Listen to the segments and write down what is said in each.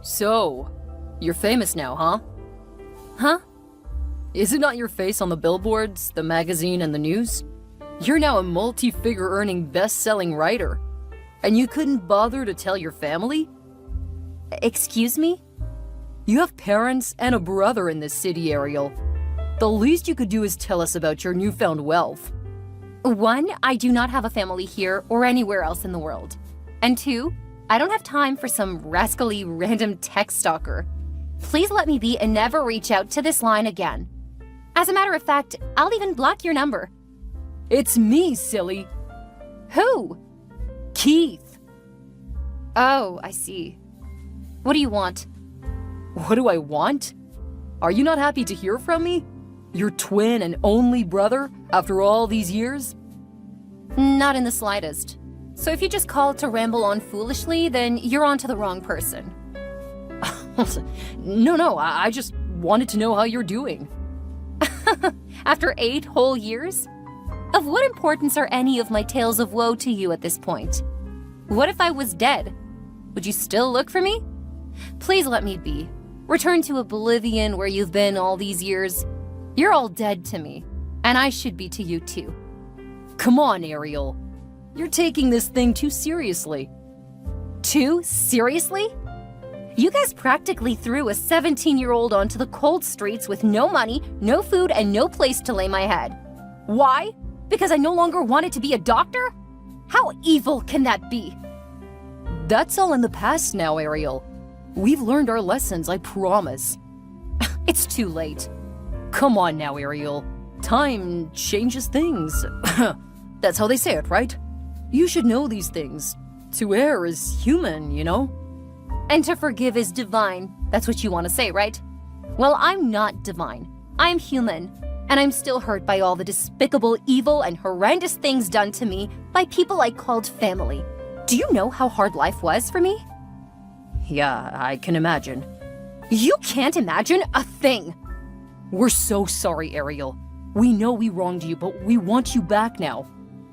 So, you're famous now, huh? Huh? Is it not your face on the billboards, the magazine, and the news? You're now a multi-figure earning best-selling writer. And you couldn't bother to tell your family? Excuse me? You have parents and a brother in this city, Ariel. The least you could do is tell us about your newfound wealth. 1, I do not have a family here or anywhere else in the world. And 2, I don't have time for some rascally random tech stalker. Please let me be and never reach out to this line again. As a matter of fact, I'll even block your number. It's me, silly. Who? Keith. Oh, I see. What do you want? What do I want? Are you not happy to hear from me? Your twin and only brother after all these years? Not in the slightest. So if you just called to ramble on foolishly, then you're on to the wrong person. No, I just wanted to know how you're doing. After 8 whole years? Of what importance are any of my tales of woe to you at this point? What if I was dead? Would you still look for me? Please let me be. Return to oblivion where you've been all these years. You're all dead to me, and I should be to you too. Come on, Ariel. You're taking this thing too seriously. Too seriously? You guys practically threw a 17-year-old onto the cold streets with no money, no food, and no place to lay my head. Why? Because I no longer wanted to be a doctor? How evil can that be? That's all in the past now, Ariel. We've learned our lessons, I promise. It's too late. Come on now, Ariel. Time changes things. That's how they say it, right? You should know these things. To err is human, you know? And to forgive is divine. That's what you want to say, right? Well, I'm not divine. I'm human. And I'm still hurt by all the despicable, evil, and horrendous things done to me by people I called family. Do you know how hard life was for me? Yeah, I can imagine. You can't imagine a thing! We're so sorry, Ariel. We know we wronged you, but we want you back now.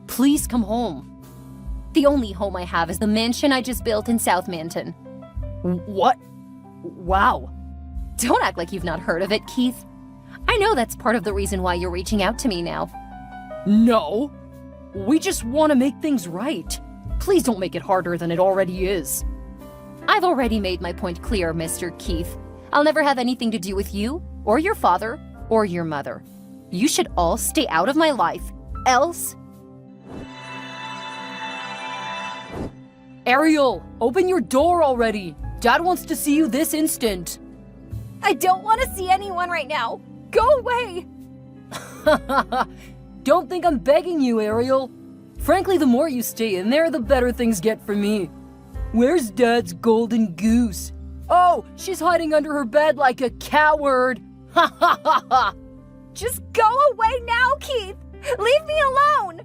Please come home. The only home I have is the mansion I just built in South Manton. What? Wow. Don't act like you've not heard of it, Keith. I know that's part of the reason why you're reaching out to me now. No. We just want to make things right. Please don't make it harder than it already is. I've already made my point clear, Mr. Keith. I'll never have anything to do with you, or your father, or your mother. You should all stay out of my life, else... Ariel, open your door already! Dad wants to see you this instant. I don't want to see anyone right now. Go away! Don't think I'm begging you, Ariel. Frankly, the more you stay in there, the better things get for me. Where's Dad's golden goose? Oh, she's hiding under her bed like a coward. Ha ha ha ha! Just go away now, Keith! Leave me alone!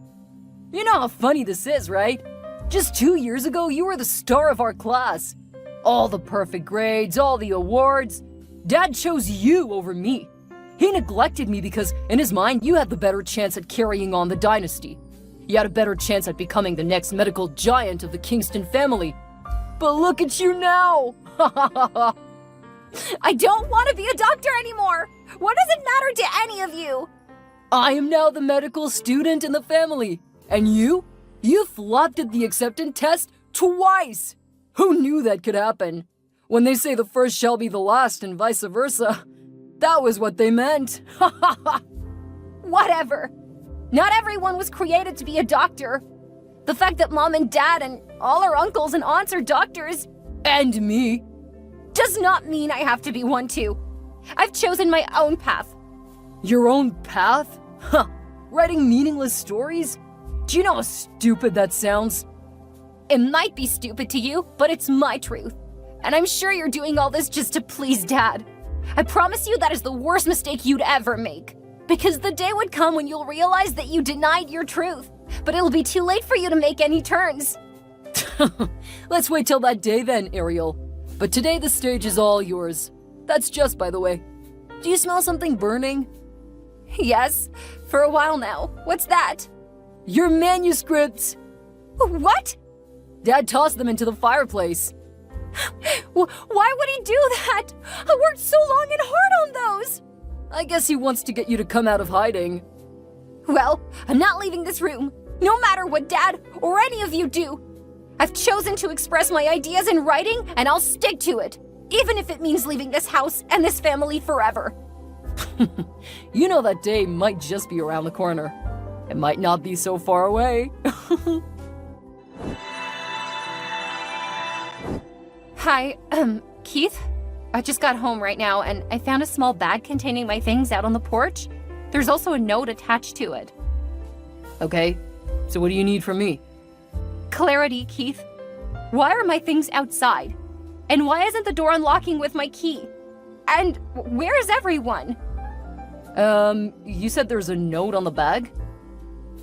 You know how funny this is, right? Just 2 years ago, you were the star of our class. All the perfect grades, all the awards. Dad chose you over me. He neglected me because, in his mind, you had the better chance at carrying on the dynasty. You had a better chance at becoming the next medical giant of the Kingston family. But look at you now! Ha ha ha ha! I don't want to be a doctor anymore! What does it matter to any of you? I am now the medical student in the family. And you? You flopped at the acceptance test twice! Who knew that could happen? When they say the first shall be the last and vice versa, that was what they meant. Ha ha ha! Whatever. Not everyone was created to be a doctor. The fact that Mom and Dad and all our uncles and aunts are doctors, and me, does not mean I have to be one too. I've chosen my own path. Your own path? Huh. Writing meaningless stories? Do you know how stupid that sounds? It might be stupid to you, but it's my truth. And I'm sure you're doing all this just to please Dad. I promise you that is the worst mistake you'd ever make. Because the day would come when you'll realize that you denied your truth. But it'll be too late for you to make any turns. Let's wait till that day then, Ariel. But today the stage is all yours. That's just, by the way. Do you smell something burning? Yes, for a while now. What's that? Your manuscripts! What? Dad tossed them into the fireplace. Why would he do that? I worked so long and hard on those. I guess he wants to get you to come out of hiding. Well, I'm not leaving this room, no matter what Dad or any of you do. I've chosen to express my ideas in writing, and I'll stick to it, even if it means leaving this house and this family forever. You know that day might just be around the corner. It might not be so far away. Hi, Keith? I just got home right now, and I found a small bag containing my things out on the porch. There's also a note attached to it. Okay, so what do you need from me? Clarity, Keith. Why are my things outside? And why isn't the door unlocking with my key? And where is everyone? You said there's a note on the bag?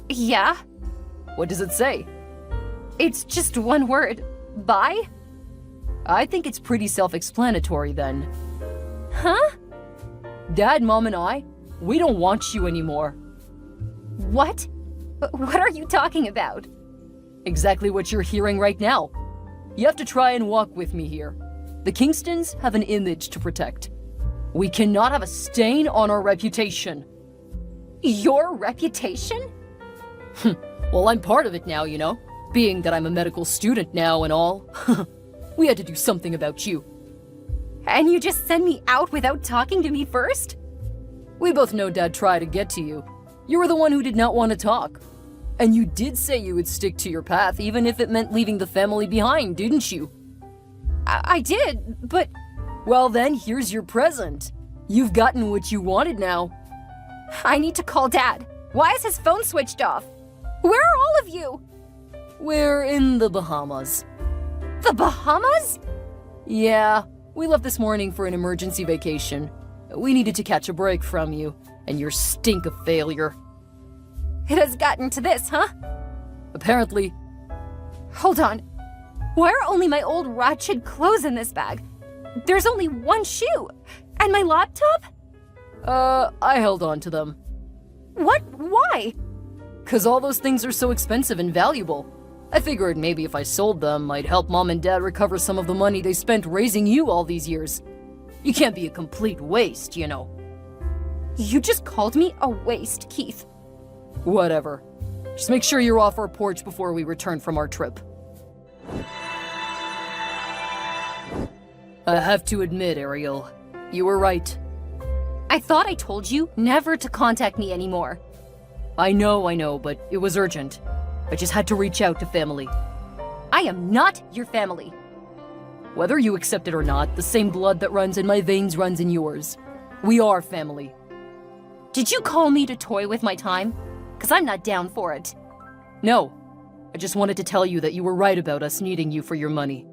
Yeah. What does it say? It's just one word. Bye? I think it's pretty self-explanatory then. Huh? Dad, Mom, and I, we don't want you anymore. What? What are you talking about? Exactly what you're hearing right now. You have to try and walk with me here. The Kingstons have an image to protect. We cannot have a stain on our reputation. Your reputation? Well, I'm part of it now, you know, being that I'm a medical student now and all. We had to do something about you. And you just send me out without talking to me first? We both know Dad tried to get to you. You were the one who did not want to talk. And you did say you would stick to your path, even if it meant leaving the family behind, didn't you? I did, but... Well then, here's your present. You've gotten what you wanted now. I need to call Dad. Why is his phone switched off? Where are all of you? We're in the Bahamas. The Bahamas? Yeah, we left this morning for an emergency vacation. We needed to catch a break from you, and your stink of failure. It has gotten to this, huh? Apparently. Hold on. Why are only my old ratchet clothes in this bag? There's only one shoe. And my laptop? I held on to them. What? Why? 'Cause all those things are so expensive and valuable. I figured maybe if I sold them, I'd help Mom and Dad recover some of the money they spent raising you all these years. You can't be a complete waste, you know. You just called me a waste, Keith. Whatever. Just make sure you're off our porch before we return from our trip. I have to admit, Ariel, you were right. I thought I told you never to contact me anymore. I know, but it was urgent. I just had to reach out to family. I am not your family. Whether you accept it or not, the same blood that runs in my veins runs in yours. We are family. Did you call me to toy with my time? 'Cause I'm not down for it. No. I just wanted to tell you that you were right about us needing you for your money.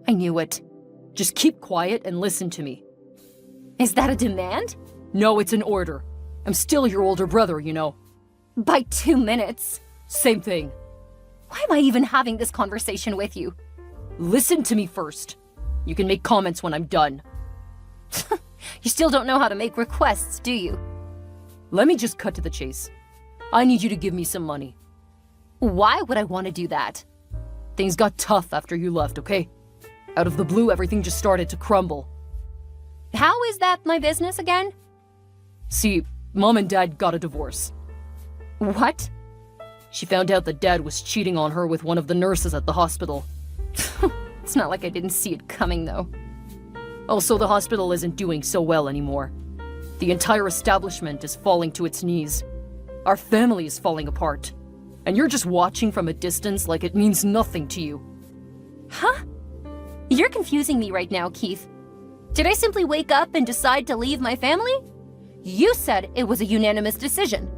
I knew it. Just keep quiet and listen to me. Is that a demand? No, it's an order. I'm still your older brother, you know. By 2 minutes. Same thing. Why am I even having this conversation with you? Listen to me first. You can make comments when I'm done. You still don't know how to make requests, do you? Let me just cut to the chase. I need you to give me some money. Why would I want to do that? Things got tough after you left, okay? Out of the blue, everything just started to crumble. How is that my business again? See, Mom and Dad got a divorce. What? She found out that Dad was cheating on her with one of the nurses at the hospital. It's not like I didn't see it coming, though. Also, the hospital isn't doing so well anymore. The entire establishment is falling to its knees. Our family is falling apart. And you're just watching from a distance like it means nothing to you. Huh? You're confusing me right now, Keith. Did I simply wake up and decide to leave my family? You said it was a unanimous decision.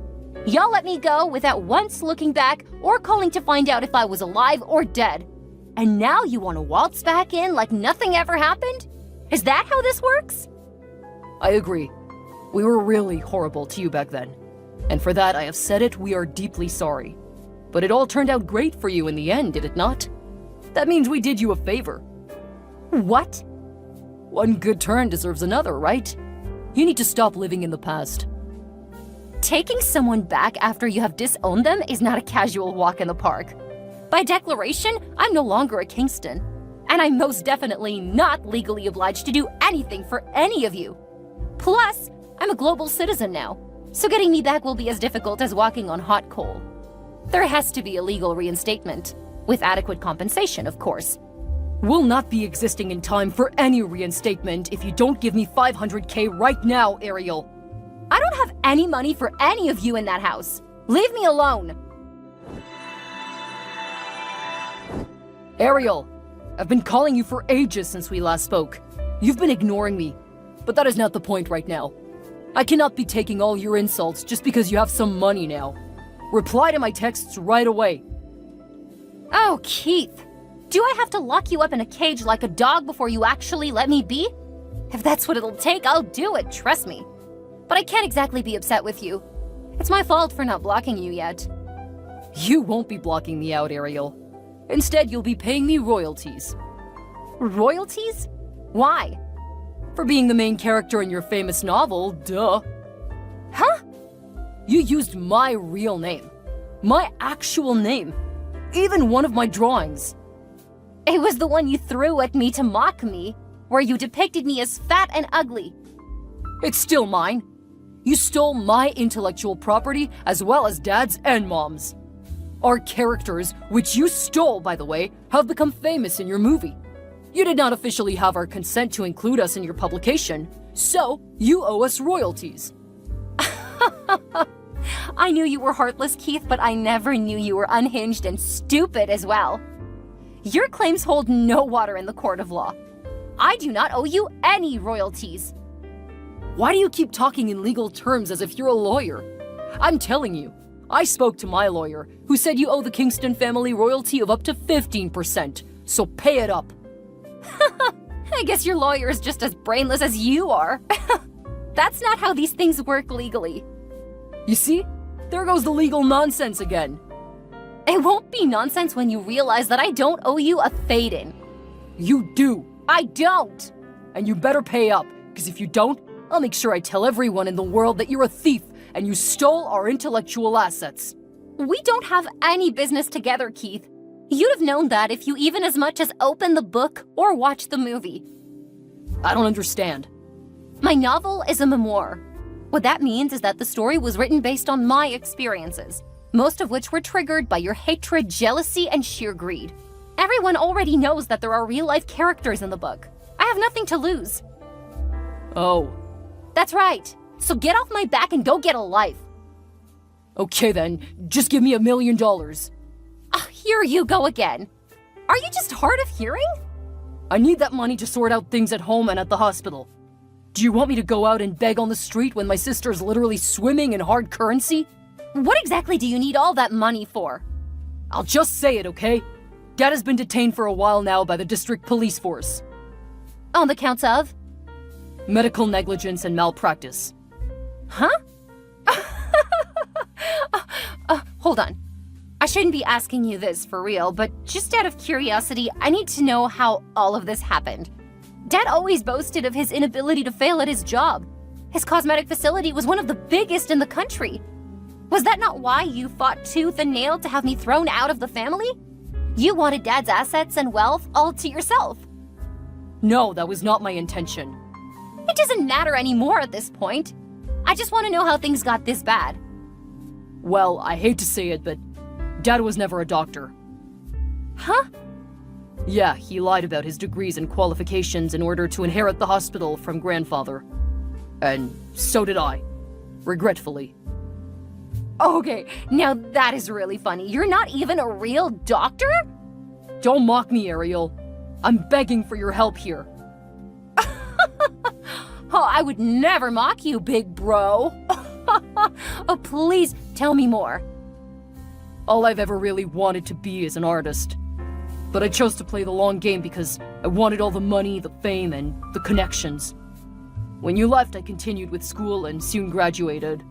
Y'all let me go without once looking back or calling to find out if I was alive or dead. And now you want to waltz back in like nothing ever happened? Is that how this works? I agree. We were really horrible to you back then. And for that, I have said it, we are deeply sorry. But it all turned out great for you in the end, did it not? That means we did you a favor. What? One good turn deserves another, right? You need to stop living in the past. Taking someone back after you have disowned them is not a casual walk in the park. By declaration, I'm no longer a Kingston. And I'm most definitely not legally obliged to do anything for any of you. Plus, I'm a global citizen now, so getting me back will be as difficult as walking on hot coal. There has to be a legal reinstatement, with adequate compensation, of course. Will not be existing in time for any reinstatement if you don't give me 500K right now, Ariel. I don't have any money for any of you in that house. Leave me alone. Ariel, I've been calling you for ages since we last spoke. You've been ignoring me, but that is not the point right now. I cannot be taking all your insults just because you have some money now. Reply to my texts right away. Oh, Keith. Do I have to lock you up in a cage like a dog before you actually let me be? If that's what it'll take, I'll do it, trust me. But I can't exactly be upset with you. It's my fault for not blocking you yet. You won't be blocking me out, Ariel. Instead, you'll be paying me royalties. Royalties? Why? For being the main character in your famous novel, duh. Huh? You used my real name. My actual name. Even one of my drawings. It was the one you threw at me to mock me, where you depicted me as fat and ugly. It's still mine. You stole my intellectual property as well as Dad's and Mom's. Our characters, which you stole, by the way, have become famous in your movie. You did not officially have our consent to include us in your publication, so you owe us royalties. I knew you were heartless, Keith, but I never knew you were unhinged and stupid as well. Your claims hold no water in the court of law. I do not owe you any royalties. Why do you keep talking in legal terms as if you're a lawyer? I'm telling you, I spoke to my lawyer, who said you owe the Kingston family royalty of up to 15%, so pay it up. I guess your lawyer is just as brainless as you are. That's not how these things work legally. You see? There goes the legal nonsense again. It won't be nonsense when you realize that I don't owe you a fade-in. You do. I don't. And you better pay up, because if you don't, I'll make sure I tell everyone in the world that you're a thief and you stole our intellectual assets. We don't have any business together, Keith. You'd have known that if you even as much as opened the book or watched the movie. I don't understand. My novel is a memoir. What that means is that the story was written based on my experiences, most of which were triggered by your hatred, jealousy, and sheer greed. Everyone already knows that there are real-life characters in the book. I have nothing to lose. Oh. That's right. So get off my back and go get a life. Okay then, just give me $1 million. Here you go again. Are you just hard of hearing? I need that money to sort out things at home and at the hospital. Do you want me to go out and beg on the street when my sister's literally swimming in hard currency? What exactly do you need all that money for? I'll just say it, okay? Dad has been detained for a while now by the district police force. On the counts of? Medical negligence and malpractice. Huh? Hold on. I shouldn't be asking you this for real, but just out of curiosity, I need to know how all of this happened. Dad always boasted of his inability to fail at his job. His cosmetic facility was one of the biggest in the country. Was that not why you fought tooth and nail to have me thrown out of the family? You wanted Dad's assets and wealth all to yourself. No, that was not my intention. It doesn't matter anymore at this point. I just want to know how things got this bad. Well, I hate to say it, but Dad was never a doctor. Huh? Yeah, he lied about his degrees and qualifications in order to inherit the hospital from grandfather. And so did I. Regretfully. Okay, now that is really funny. You're not even a real doctor? Don't mock me, Ariel. I'm begging for your help here. Oh, I would never mock you, big bro. Oh, please tell me more. All I've ever really wanted to be is an artist. But I chose to play the long game because I wanted all the money, the fame, and the connections. When you left, I continued with school and soon graduated.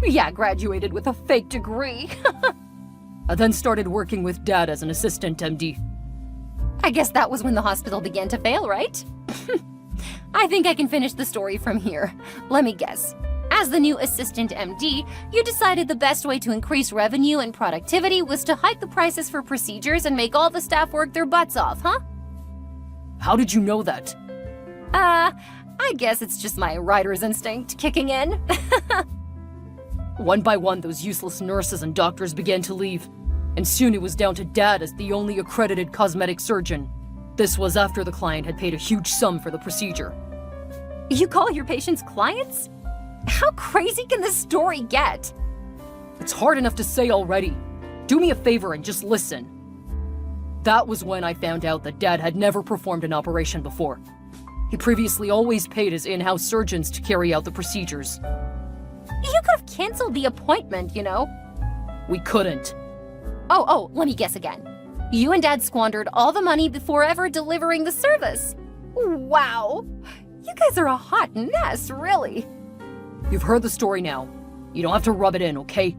Yeah, graduated with a fake degree. I then started working with Dad as an assistant MD. I guess that was when the hospital began to fail, right? I think I can finish the story from here. Let me guess. As the new assistant MD, you decided the best way to increase revenue and productivity was to hike the prices for procedures and make all the staff work their butts off, huh? How did you know that? I guess it's just my writer's instinct kicking in. One by one, those useless nurses and doctors began to leave, and soon it was down to Dad as the only accredited cosmetic surgeon. This was after the client had paid a huge sum for the procedure. You call your patients clients? How crazy can this story get? It's hard enough to say already. Do me a favor and just listen. That was when I found out that Dad had never performed an operation before. He previously always paid his in-house surgeons to carry out the procedures. You could have canceled the appointment, you know? We couldn't. Oh, let me guess again. You and Dad squandered all the money before ever delivering the service. Wow. You guys are a hot mess, really. You've heard the story now. You don't have to rub it in, okay?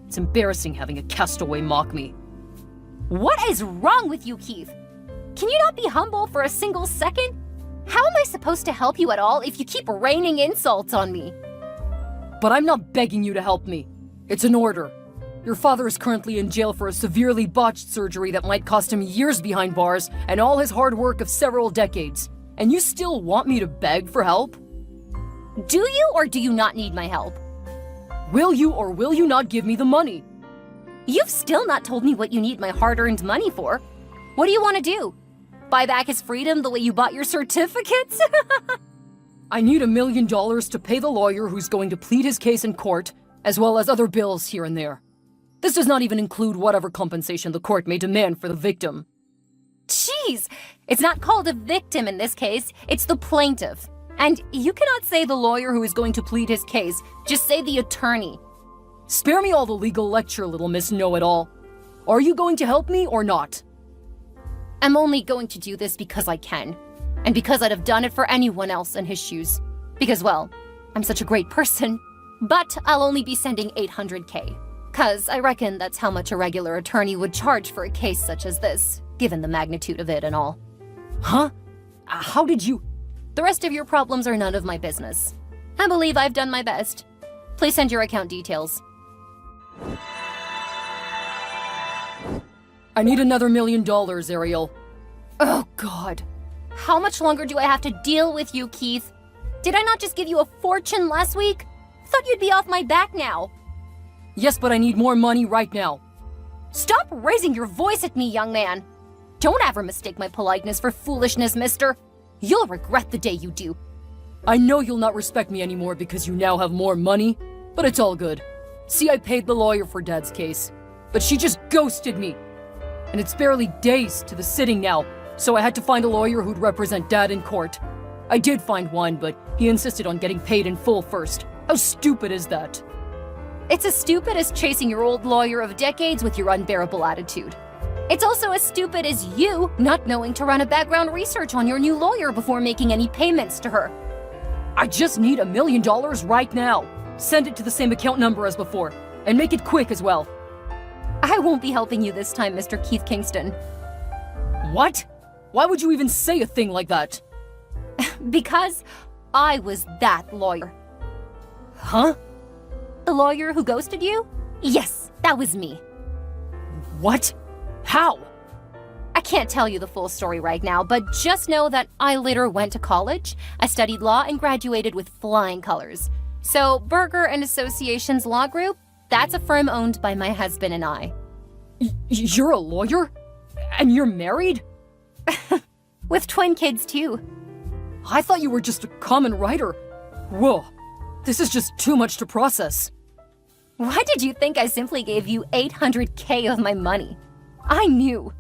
It's embarrassing having a castaway mock me. What is wrong with you, Keith? Can you not be humble for a single second? How am I supposed to help you at all if you keep raining insults on me? But I'm not begging you to help me. It's an order. Your father is currently in jail for a severely botched surgery that might cost him years behind bars and all his hard work of several decades. And you still want me to beg for help? Do you or do you not need my help? Will you or will you not give me the money? You've still not told me what you need my hard-earned money for. What do you want to do? Buy back his freedom the way you bought your certificates? I need $1 million to pay the lawyer who's going to plead his case in court, as well as other bills here and there. This does not even include whatever compensation the court may demand for the victim. Jeez, it's not called a victim in this case, it's the plaintiff. And you cannot say the lawyer who is going to plead his case, just say the attorney. Spare me all the legal lecture, little Miss Know-It-All. Are you going to help me or not? I'm only going to do this because I can. And because I'd have done it for anyone else in his shoes. Because, well, I'm such a great person. But I'll only be sending $800K. 'Cause I reckon that's how much a regular attorney would charge for a case such as this, given the magnitude of it and all. Huh? How did you... The rest of your problems are none of my business. I believe I've done my best. Please send your account details. I need another $1 million, Ariel. Oh, God. How much longer do I have to deal with you, Keith? Did I not just give you a fortune last week? Thought you'd be off my back now. Yes, but I need more money right now. Stop raising your voice at me, young man. Don't ever mistake my politeness for foolishness, mister. You'll regret the day you do. I know you'll not respect me anymore because you now have more money, but it's all good. See, I paid the lawyer for Dad's case, but she just ghosted me. And it's barely days to the sitting now, so I had to find a lawyer who'd represent Dad in court. I did find one, but he insisted on getting paid in full first. How stupid is that? It's as stupid as chasing your old lawyer of decades with your unbearable attitude. It's also as stupid as you not knowing to run a background research on your new lawyer before making any payments to her. I just need $1 million right now. Send it to the same account number as before, and make it quick as well. I won't be helping you this time, Mr. Keith Kingston. What? Why would you even say a thing like that? Because I was that lawyer. Huh? The lawyer who ghosted you? Yes, that was me. What? How? I can't tell you the full story right now, but just know that I later went to college. I studied law and graduated with flying colors. So, Berger and Associations Law Group, that's a firm owned by my husband and I. You're a lawyer? And you're married? With twin kids, too. I thought you were just a common writer. Whoa, this is just too much to process. Why did you think I simply gave you $800K of my money? I knew.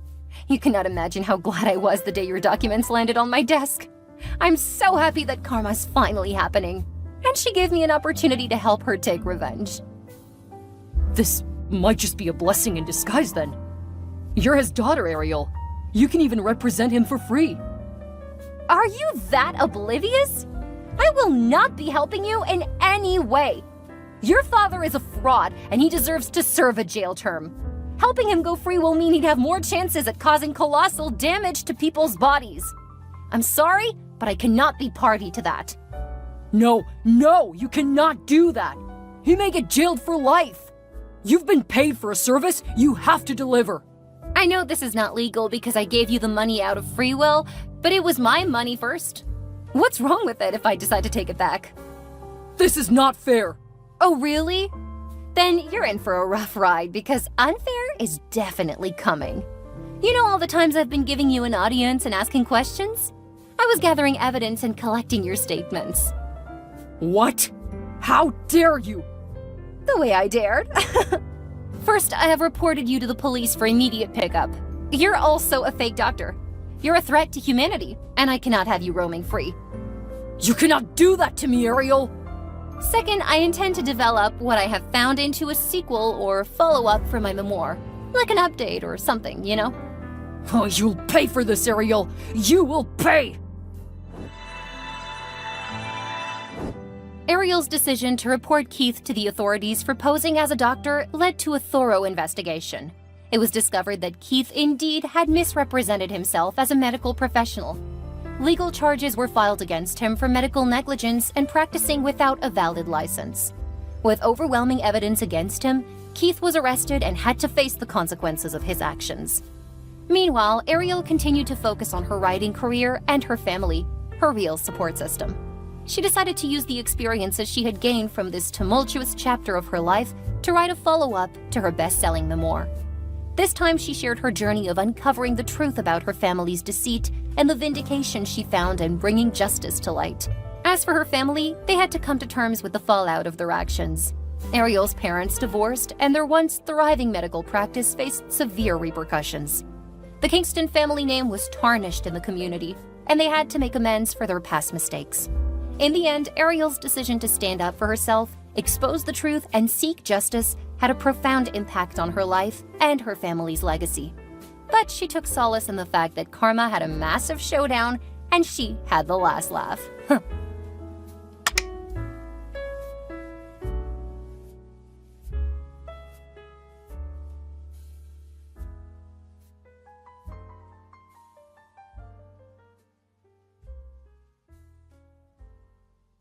You cannot imagine how glad I was the day your documents landed on my desk. I'm so happy that karma's finally happening. And she gave me an opportunity to help her take revenge. This might just be a blessing in disguise then. You're his daughter, Ariel. You can even represent him for free. Are you that oblivious? I will not be helping you in any way. Your father is a fraud, and he deserves to serve a jail term. Helping him go free will mean he'd have more chances at causing colossal damage to people's bodies. I'm sorry, but I cannot be party to that. No, you cannot do that. He may get jailed for life. You've been paid for a service you have to deliver. I know this is not legal because I gave you the money out of free will, but it was my money first. What's wrong with it if I decide to take it back? This is not fair. Oh, really? Then you're in for a rough ride because unfair is definitely coming. You know all the times I've been giving you an audience and asking questions? I was gathering evidence and collecting your statements. What? How dare you? The way I dared. First, I have reported you to the police for immediate pickup. You're also a fake doctor. You're a threat to humanity, and I cannot have you roaming free. You cannot do that to me, Ariel! Second, I intend to develop what I have found into a sequel or follow-up for my memoir. Like an update or something, you know? Oh, you'll pay for this, Ariel! You will pay! Ariel's decision to report Keith to the authorities for posing as a doctor led to a thorough investigation. It was discovered that Keith indeed had misrepresented himself as a medical professional. Legal charges were filed against him for medical negligence and practicing without a valid license. With overwhelming evidence against him, Keith was arrested and had to face the consequences of his actions. Meanwhile, Ariel continued to focus on her writing career and her family, her real support system. She decided to use the experiences she had gained from this tumultuous chapter of her life to write a follow-up to her best-selling memoir. This time she shared her journey of uncovering the truth about her family's deceit and the vindication she found in bringing justice to light. As for her family, they had to come to terms with the fallout of their actions. Ariel's parents divorced, and their once thriving medical practice faced severe repercussions. The Kingston family name was tarnished in the community, and they had to make amends for their past mistakes. In the end, Ariel's decision to stand up for herself, expose the truth, and seek justice had a profound impact on her life and her family's legacy. But she took solace in the fact that karma had a massive showdown and she had the last laugh.